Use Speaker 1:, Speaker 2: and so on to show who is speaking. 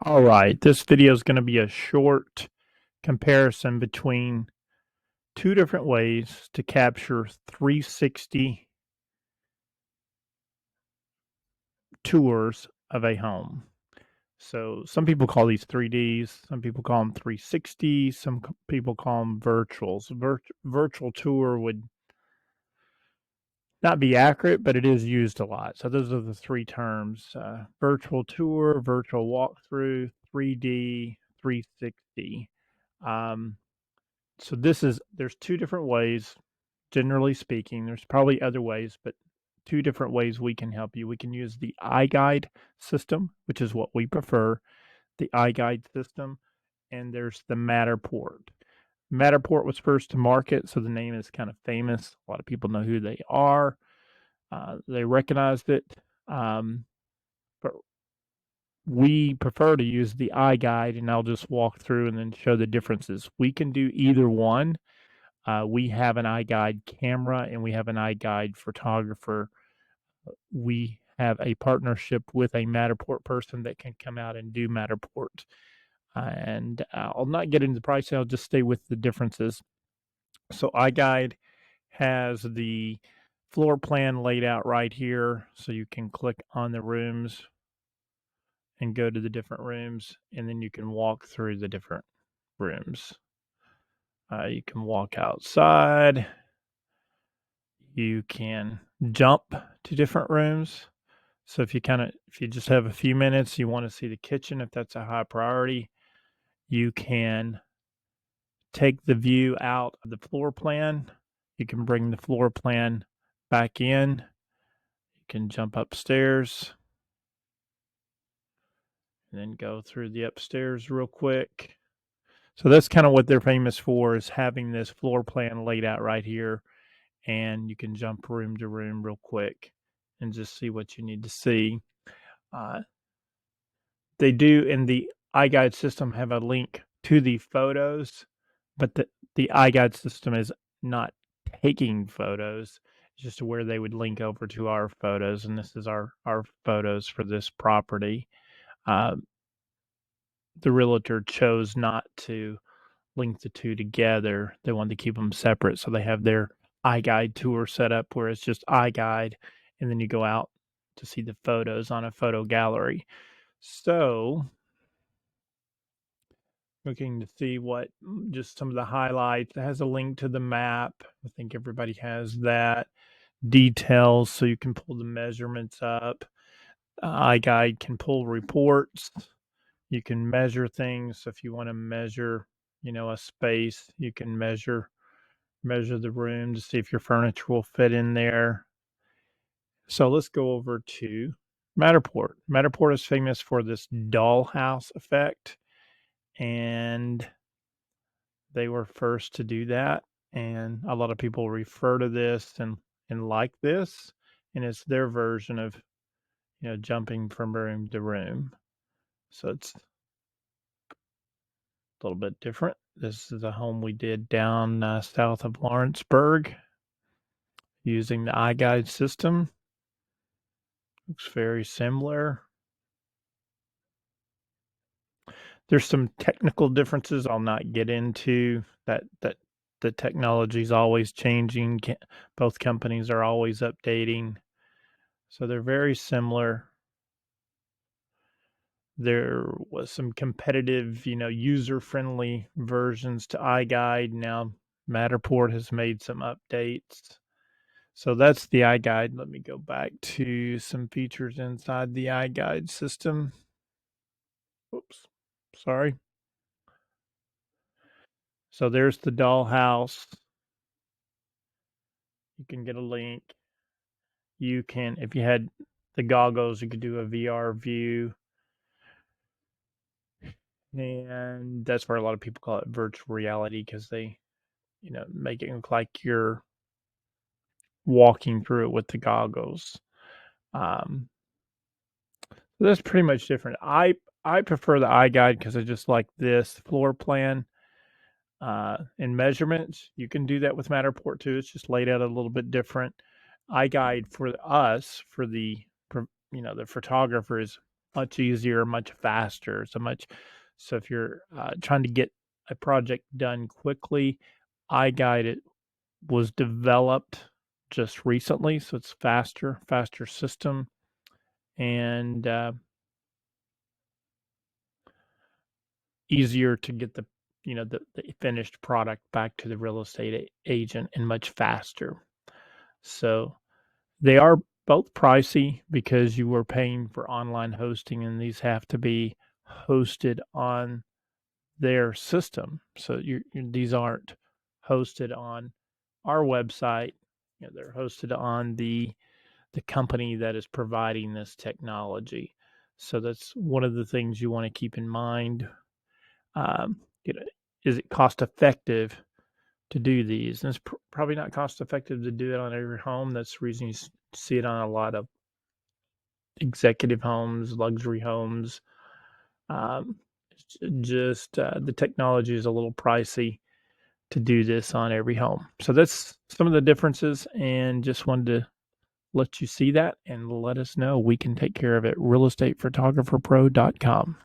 Speaker 1: All right, this video is going to be a short comparison between two different ways to capture 360 tours of a home. So some people call these 3Ds, some people call them 360, people call them virtuals. Virtual tour would not be accurate, but it is used a lot. So those are the three terms: virtual tour, virtual walkthrough, 3D, 360. Um, So there's two different ways, generally speaking. There's probably other ways, but two different ways we can help you. We can use the iGuide system, which is what we prefer, the iGuide system, and there's the Matterport. Matterport was first to market, so the name is kind of famous. A lot of people know who they are. They recognized it, but we prefer to use the iGuide, and I'll just walk through and then show the differences. We can do either one. We have an iGuide camera and we have an iGuide photographer. We have a partnership with a Matterport person that can come out and do Matterport. And I'll not get into the price, I'll just stay with the differences. So iGuide has the floor plan laid out right here. So you can click on the rooms and go to the different rooms, and then you can walk through the different rooms. You can walk outside. You can jump to different rooms. So if you just have a few minutes, you want to see the kitchen, if that's a high priority, you can take the view out of the floor plan. You can bring the floor plan back in. You can jump upstairs and then go through the upstairs real quick. So that's kind of what they're famous for, is having this floor plan laid out right here. And you can jump room to room real quick and just see what you need to see. Uh, they do in the iGuide system have a link to the photos, but the iGuide system is not taking photos. It's just where they would link over to our photos, and this is our photos for this property. Uh, the realtor chose not to link the two together. They wanted to keep them separate, so they have their iGuide tour set up where it's just iGuide, and then you go out to see the photos on a photo gallery. So looking to see what just some of the highlights. It has a link to the map. I think everybody has that. Details, so you can pull the measurements up. iGuide can pull reports. You can measure things. So if you want to measure, a space, you can measure the room to see if your furniture will fit in there. So let's go over to Matterport. Matterport is famous for this dollhouse effect, and they were first to do that. And a lot of people refer to this and like this, and it's their version of jumping from room to room. So it's a little bit different. This is a home we did down south of Lawrenceburg using the iGuide system. Looks very similar. There's some technical differences I'll not get into. That the technology is always changing. Both companies are always updating. So they're very similar. There was some competitive, user-friendly versions to iGuide. Now Matterport has made some updates. So that's the iGuide. Let me go back to some features inside the iGuide system. Oops, sorry. So there's the dollhouse. You can get a link. You can, if you had the goggles, you could do a VR view. And that's where a lot of people call it virtual reality, because they, make it look like you're walking through it with the goggles. So that's pretty much different. I prefer the iGuide because I just like this floor plan and measurements. You can do that with Matterport too. It's just laid out a little bit different. iGuide for us, for the the photographers, much easier, much faster. So if you're trying to get a project done quickly, iGuide was developed just recently, so it's faster system, and easier to get the finished product back to the real estate agent, and much faster. So they are both pricey because you are paying for online hosting, and these have to be hosted on their system. So these aren't hosted on our website. They're hosted on the company that is providing this technology. So that's one of the things you want to keep in mind. Um, you know, is it cost effective to do these? And it's probably not cost effective to do it on every home. That's the reason you see it on a lot of executive homes, luxury homes. Um, just the technology is a little pricey to do this on every home. So that's some of the differences, and just wanted to let you see that and let us know. We can take care of it. realestatephotographerpro.com.